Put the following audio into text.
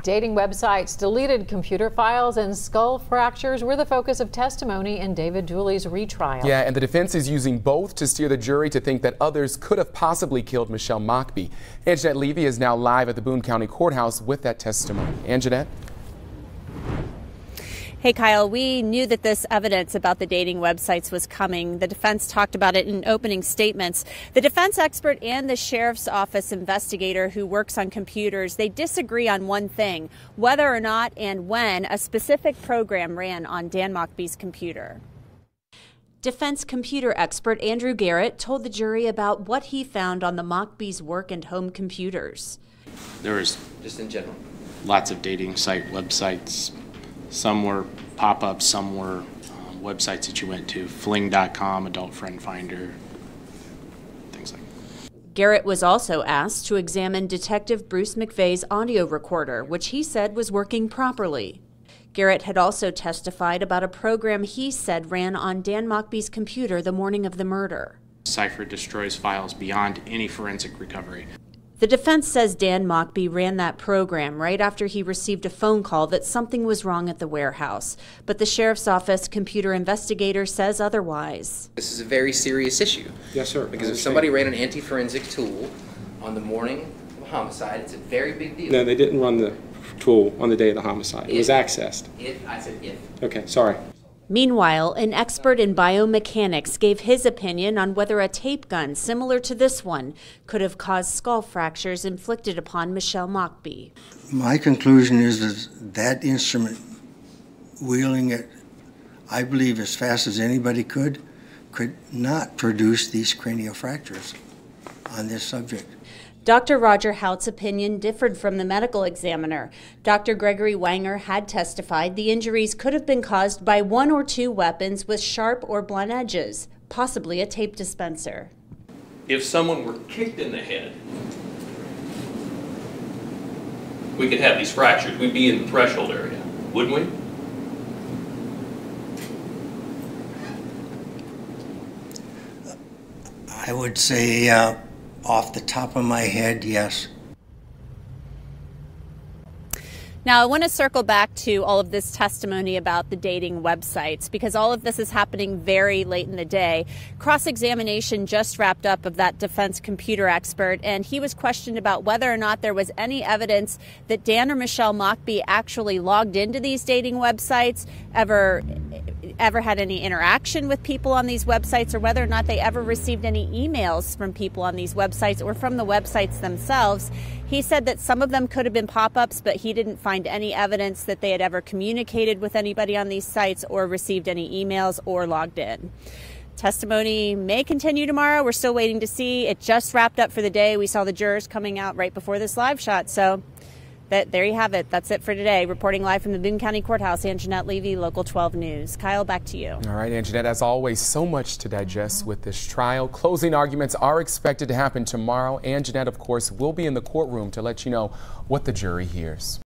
Dating websites, deleted computer files, and skull fractures were the focus of testimony in David Dooley's retrial. Yeah, and the defense is using both to steer the jury to think that others could have possibly killed Michelle Mockbee. Anjanette Levy is now live at the Boone County Courthouse with that testimony. Anjanette? Hey, Kyle, we knew that this evidence about the dating websites was coming. The defense talked about it in opening statements. The defense expert and the sheriff's office investigator who works on computers, they disagree on one thing, whether or not and when a specific program ran on Dan Mockbee's computer. Defense computer expert Andrew Garrett told the jury about what he found on the Mockbee's work and home computers. There was, just in general, lots of dating site websites. Some were pop-ups, some were websites that you went to, fling.com, adult friend finder, things like that. Garrett was also asked to examine Detective Bruce McVeigh's audio recorder, which he said was working properly. Garrett had also testified about a program he said ran on Dan Mockbee's computer the morning of the murder. Cipher destroys files beyond any forensic recovery. The defense says Dan Mockbee ran that program right after he received a phone call that something was wrong at the warehouse. But the sheriff's office computer investigator says otherwise. This is a very serious issue. Yes, sir. Because if somebody ran an anti-forensic tool on the morning of a homicide, it's a very big deal. No, they didn't run the tool on the day of the homicide. It was accessed. I said if. Okay, sorry. Meanwhile, an expert in biomechanics gave his opinion on whether a tape gun similar to this one could have caused skull fractures inflicted upon Michelle Mockbee. My conclusion is that instrument, wheeling it, I believe as fast as anybody could not produce these cranial fractures on this subject. Dr. Roger Hout's opinion differed from the medical examiner. Dr. Gregory Wanger had testified the injuries could have been caused by one or two weapons with sharp or blunt edges, possibly a tape dispenser. If someone were kicked in the head, we could have these fractures. We'd be in the threshold area, wouldn't we? I would say off the top of my head, yes. Now, I want to circle back to all of this testimony about the dating websites because all of this is happening very late in the day. Cross-examination just wrapped up of that defense computer expert, and he was questioned about whether or not there was any evidence that Dan or Michelle Mockbee actually logged into these dating websites, ever had any interaction with people on these websites, or whether or not they ever received any emails from people on these websites or from the websites themselves. He said that some of them could have been pop-ups, but he didn't find any evidence that they had ever communicated with anybody on these sites or received any emails or logged in. Testimony may continue tomorrow. We're still waiting to see. It just wrapped up for the day. We saw the jurors coming out right before this live shot. So there you have it. That's it for today. Reporting live from the Boone County Courthouse, Anjanette Levy, Local 12 News. Kyle, back to you. All right, Anjanette, as always, so much to digest with this trial. Closing arguments are expected to happen tomorrow. Anjanette, of course, will be in the courtroom to let you know what the jury hears.